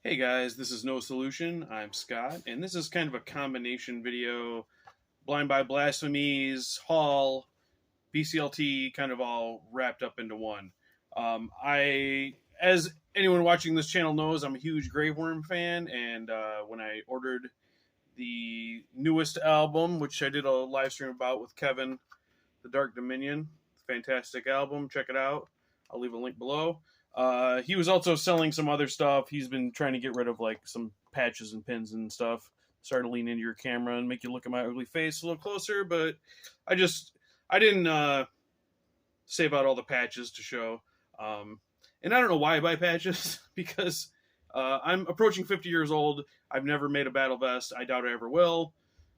Hey guys, this is No Solution. I'm Scott, and this is kind of a combination video. Blind by Blasphemies, Hall, BCLT, kind of all wrapped up into one. As anyone watching this channel knows, I'm a huge Gravewürm fan, and when I ordered the newest album, which I did a live stream about with Kevin, The Dark Dominion, fantastic album. Check it out. I'll leave a link below. He was also selling some other stuff. He's been trying to get rid of like some patches and pins and stuff. Sorry to lean into your camera and make you look at my ugly face a little closer, but I didn't save out all the patches to show. And I don't know why I buy patches because I'm approaching 50 years old. I've never made a battle vest. I doubt I ever will.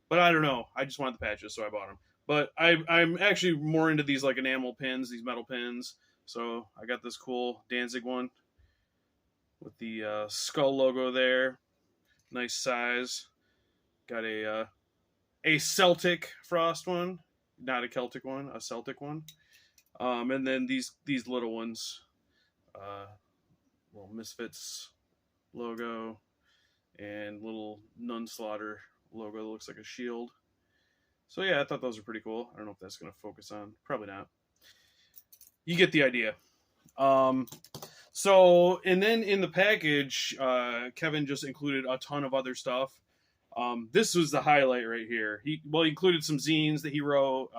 But I don't know. I just wanted the patches, so I bought them. But I'm actually more into these like enamel pins, these metal pins. So I got this cool Danzig one with the skull logo there. Nice size. Got a Celtic frost one, not a Celtic one, a Celtic one. And then these little ones, little Misfits logo and little Nun Slaughter logo that looks like a shield. So yeah, I thought those were pretty cool. I don't know if that's going to focus on. Probably not. You get the idea. So, and then in the package, Kevin just included a ton of other stuff. This was the highlight right here. He included some zines that he wrote,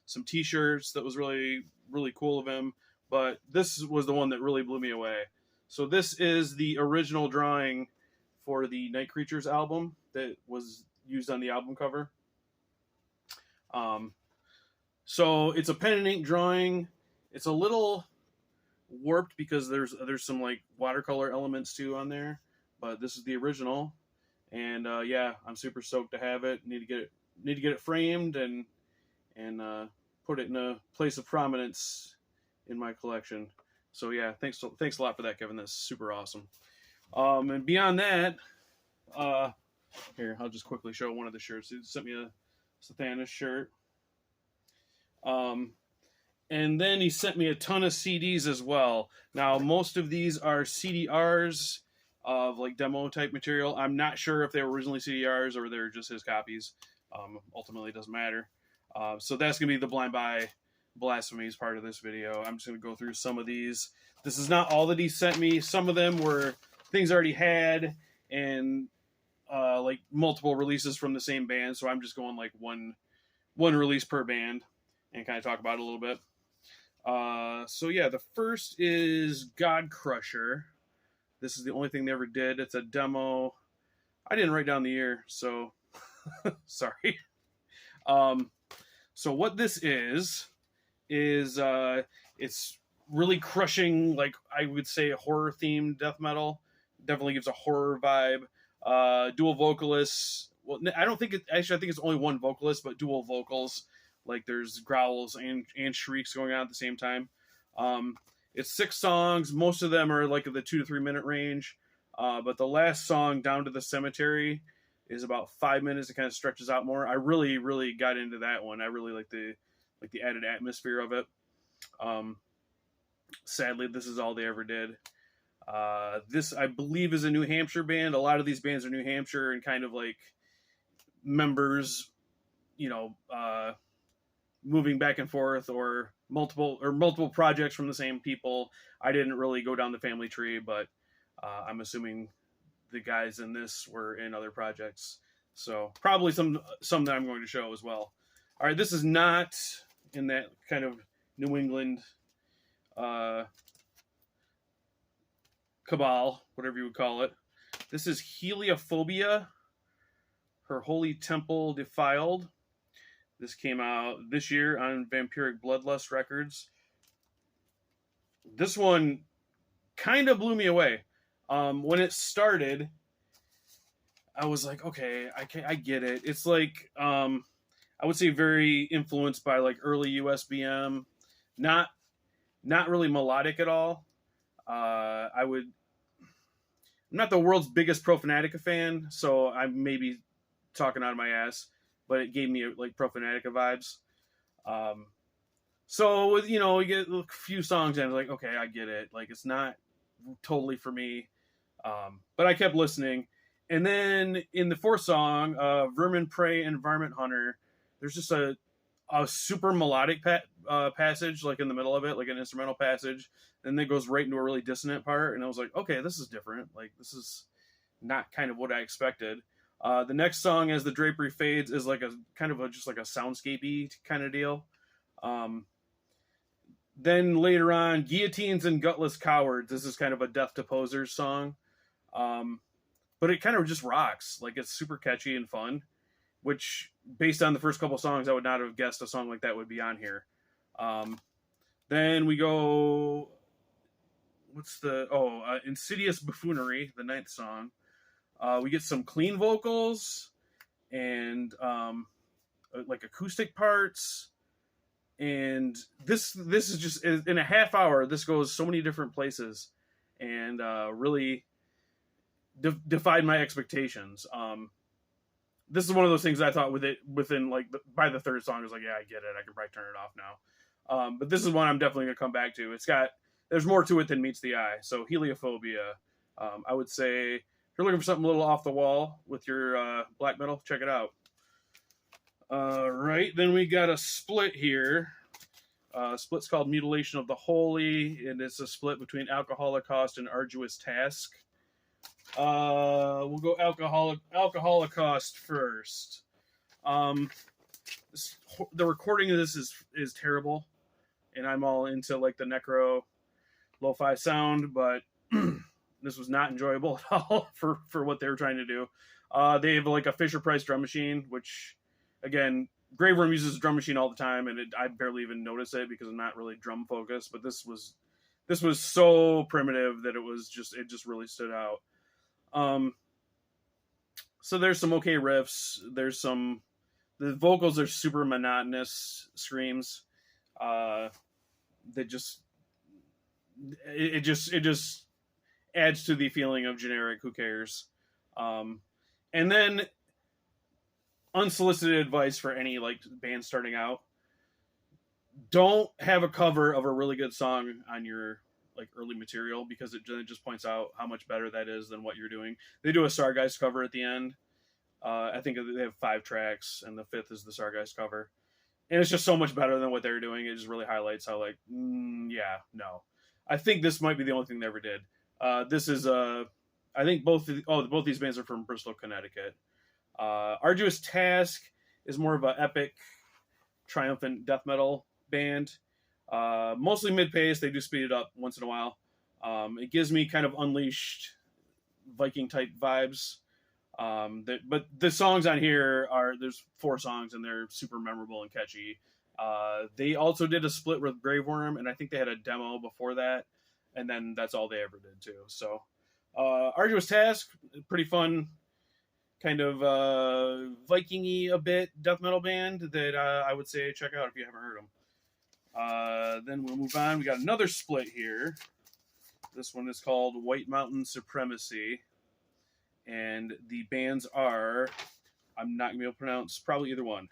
some t-shirts that was really, really cool of him. But this was the one that really blew me away. So this is the original drawing for the Night Creatures album that was used on the album cover. So it's a pen and ink drawing. It's a little warped because there's some like watercolor elements too on there, but this is the original, and yeah, I'm super stoked to have it. Need to get it framed and put it in a place of prominence in my collection. So yeah, thanks a lot for that, Kevin. That's super awesome. And beyond that, here I'll just quickly show one of the shirts. He sent me a Sathanas shirt. And then he sent me a ton of CDs as well. Now, most of these are CDRs of like demo type material. I'm not sure if they were originally CDRs or they're just his copies. Ultimately, it doesn't matter. So that's going to be the Blind by Blasphemies part of this video. I'm just going to go through some of these. This is not all that he sent me. Some of them were things I already had and like multiple releases from the same band. So I'm just going like one release per band and kind of talk about it a little bit. So yeah, the first is God Crusher. This is the only thing they ever did. It's a demo. I didn't write down the year, so sorry. So what this is it's really crushing, like I would say horror themed death metal. Definitely gives a horror vibe. Dual vocalists. Well, I don't think I think it's only one vocalist, but dual vocals. Like there's growls and shrieks going on at the same time. It's 6 songs. Most of them are like the 2 to 3 minute range. But the last song, Down to the Cemetery, is about 5 minutes. It kind of stretches out more. I really, really got into that one. I really like the added atmosphere of it. Sadly, this is all they ever did. This, I believe, is a New Hampshire band. A lot of these bands are New Hampshire and kind of like members, moving back and forth or multiple projects from the same people. I didn't really go down the family tree, but I'm assuming the guys in this were in other projects. So probably some that I'm going to show as well. All right, this is not in that kind of New England cabal, whatever you would call it. This is Heliophobia, Her Holy Temple Defiled. This came out this year on Vampiric Bloodlust Records. This one kind of blew me away. When it started, I was like, okay, I get it. It's like, I would say very influenced by like early USBM. Not really melodic at all. I'm not the world's biggest Profanatica fan, so I may be talking out of my ass, but it gave me like Profanatica vibes. So with, we get a few songs and I'm like, okay, I get it. Like it's not totally for me. But I kept listening. And then in the fourth song, Vermin Prey and Varmint Hunter, there's just a super melodic passage, like in the middle of it, like an instrumental passage. And then it goes right into a really dissonant part. And I was like, okay, this is different. Like, this is not kind of what I expected. The next song, As the Drapery Fades, is like a kind of just like a soundscapey kind of deal. Then later on, Guillotines and Gutless Cowards. This is kind of a Death to Posers song. But it kind of just rocks. Like, it's super catchy and fun, which, based on the first couple songs, I would not have guessed a song like that would be on here. Then we go... Insidious Buffoonery, the ninth song. We get some clean vocals and like acoustic parts. And this is just, in a half hour, this goes so many different places and really defied my expectations. This is one of those things I thought within like by the third song I was like, yeah, I get it. I can probably turn it off now. But this is one I'm definitely gonna come back to. There's more to it than meets the eye. So Heliophobia, I would say if you're looking for something a little off the wall with your black metal, check it out. Right, then we got a split here. Split's called Mutilation of the Holy, and it's a split between Alcoholocaust and Arduous Task. We'll go Alcoholocaust first. The recording of this is terrible, and I'm all into like the necro lo-fi sound, but this was not enjoyable at all for what they were trying to do. They have like a Fisher-Price drum machine, which, again, Gravewürm uses a drum machine all the time, and I barely even notice it because I'm not really drum focused. But this was so primitive that it just really stood out. So there's some okay riffs. The vocals are super monotonous screams. That just adds to the feeling of generic. Who cares? And then, unsolicited advice for any like band starting out: don't have a cover of a really good song on your like early material, because it just points out how much better that is than what you're doing. They do a Sargeist cover at the end. I think they have 5 tracks, and the 5th is the Sargeist cover, and it's just so much better than what they're doing. It just really highlights how like, no. I think this might be the only thing they ever did. This is I think both these bands are from Bristol, Connecticut. Arduous Task is more of an epic, triumphant death metal band. Mostly mid-pace. They do speed it up once in a while. It gives me kind of Unleashed Viking-type vibes. But the songs on here there's 4 songs, and they're super memorable and catchy. They also did a split with Gravewürm, and I think they had a demo before that, and then that's all they ever did too. So Arduous Task, pretty fun, kind of Viking-y a bit death metal band that I would say check out if you haven't heard them. Then we'll move on. We got another split here. This one is called White Mountain Supremacy, and the bands are, I'm not going to be able to pronounce probably either one,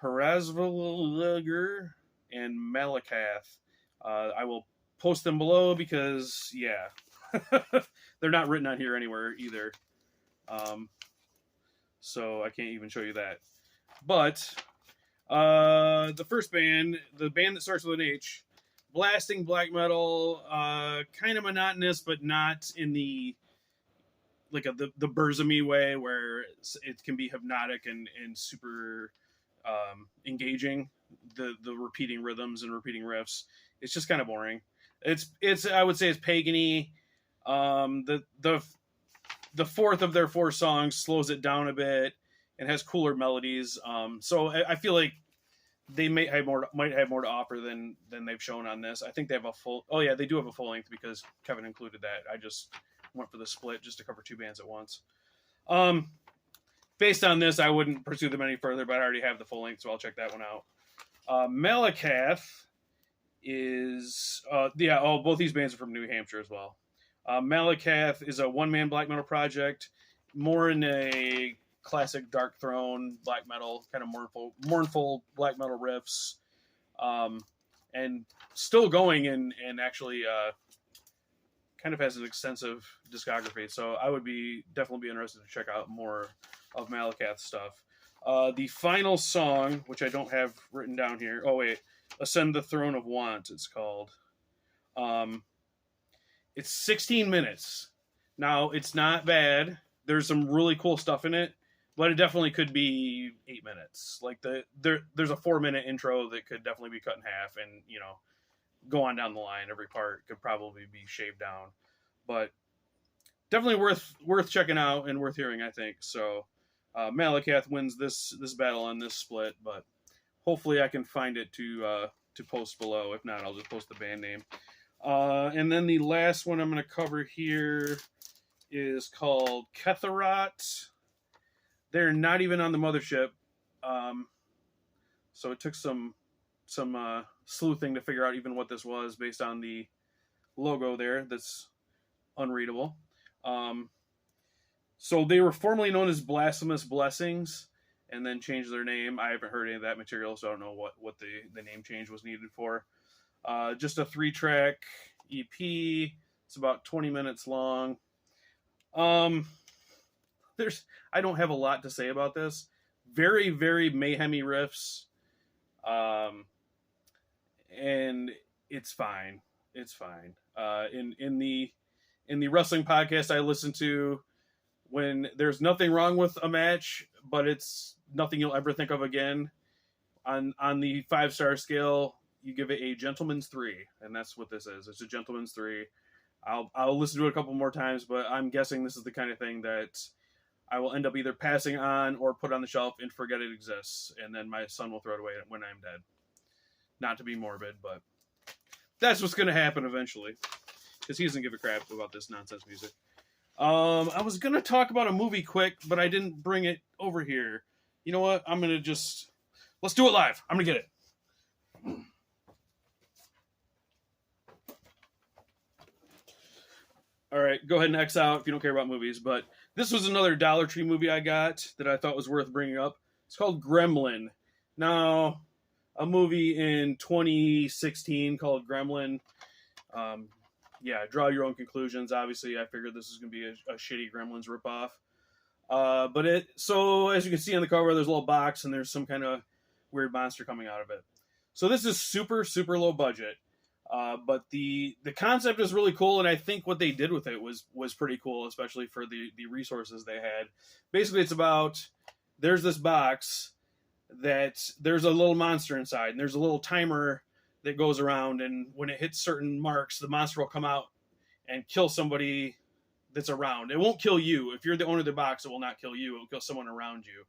Harazvalger and Malakath. I will post them below because, yeah, they're not written on here anywhere either. So I can't even show you that. But the first band, the band that starts with an H, blasting black metal, kind of monotonous, but not in the the Burzum-y way where it can be hypnotic and super engaging. The repeating rhythms and repeating riffs. It's just kind of boring. It's I would say it's pagan-y. The fourth of their 4 songs slows it down a bit and has cooler melodies. So I feel like they might have more to offer than they've shown on this. I think they have a full. Oh yeah, they do have a full length because Kevin included that. I just went for the split just to cover 2 bands at once. Based on this, I wouldn't pursue them any further, but I already have the full length, so I'll check that one out. Malakath is both these bands are from New Hampshire as well. Malakath is a one-man black metal project, more in a classic Dark Throne black metal, kind of mournful black metal riffs, and still going and actually kind of has an extensive discography, so I would definitely be interested to check out more of Malakath's stuff. The final song, which I don't have written down here. Oh wait, "Ascend the Throne of Want." It's called. It's 16 minutes. Now it's not bad. There's some really cool stuff in it, but it definitely could be 8 minutes. Like there's a 4-minute intro that could definitely be cut in half, and go on down the line. Every part could probably be shaved down, but definitely worth checking out and worth hearing, I think. So Malakath wins this battle on this split, but hopefully I can find it to post below. If not, I'll just post the band name. And then the last one I'm going to cover here is called Ketherot. They're not even on the mothership, so it took some sleuthing to figure out even what this was based on the logo there. That's unreadable. So they were formerly known as Blasphemous Blessings, and then changed their name. I haven't heard any of that material, so I don't know what the name change was needed for. Just a 3-track EP. It's about 20 minutes long. I don't have a lot to say about this. Very, very mayhemy riffs. And it's fine. It's fine. In the wrestling podcast I listen to, when there's nothing wrong with a match, but it's nothing you'll ever think of again, on the 5-star scale, you give it a gentleman's 3, and that's what this is. It's a gentleman's 3. I'll listen to it a couple more times, but I'm guessing this is the kind of thing that I will end up either passing on or put on the shelf and forget it exists, and then my son will throw it away when I'm dead. Not to be morbid, but that's what's going to happen eventually, because he doesn't give a crap about this nonsense music. I was going to talk about a movie quick, but I didn't bring it over here. You know what? I'm going to let's do it live. I'm going to get it. All right, go ahead and X out if you don't care about movies, but this was another Dollar Tree movie I got that I thought was worth bringing up. It's called Gremlin. Now, a movie in 2016 called Gremlin. Draw your own conclusions. Obviously, I figured this is going to be a shitty Gremlins ripoff. So as you can see on the cover, there's a little box and there's some kind of weird monster coming out of it. So this is super, super low budget. But the concept is really cool, and I think what they did with it was pretty cool, especially for the resources they had. Basically, it's about, there's this box that there's a little monster inside, and there's a little timer that goes around, and when it hits certain marks, the monster will come out and kill somebody that's around. It won't kill you. If you're the owner of the box, it will not kill you. It will kill someone around you.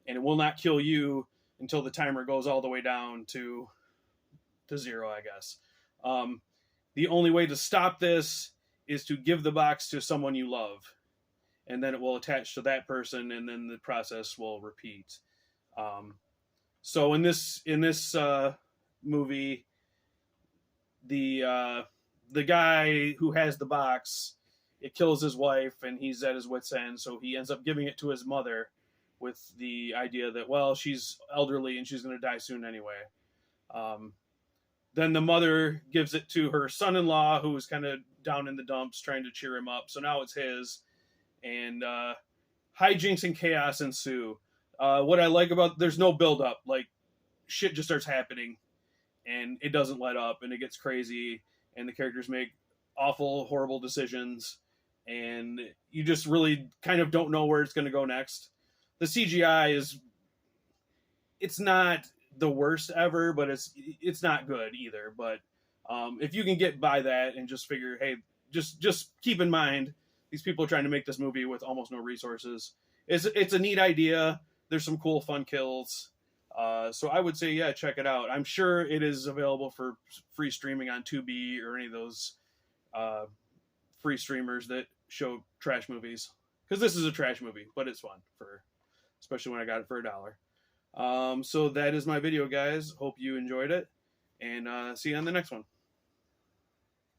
And it will not kill you until the timer goes all the way down to 0, I guess. The only way to stop this is to give the box to someone you love, and then it will attach to that person, and then the process will repeat. So in this movie, the guy who has the box, it kills his wife, and he's at his wit's end, so he ends up giving it to his mother with the idea that, well, she's elderly and she's going to die soon anyway. Then the mother gives it to her son-in-law, who was kind of down in the dumps, trying to cheer him up. So now it's his, and hijinks and chaos ensue. What I like about, there's no build-up. Like, shit just starts happening, and it doesn't let up, and it gets crazy, and the characters make awful, horrible decisions, and you just really kind of don't know where it's going to go next. The CGI it's not the worst ever, but it's not good either. But if you can get by that and just figure, hey, just keep in mind, these people are trying to make this movie with almost no resources. It's a neat idea. There's some cool, fun kills. So I would say, yeah, check it out. I'm sure it is available for free streaming on Tubi or any of those free streamers that show trash movies. Because this is a trash movie, but it's fun, especially when I got it for $1. So that is my video, guys. Hope you enjoyed it, and see you on the next one.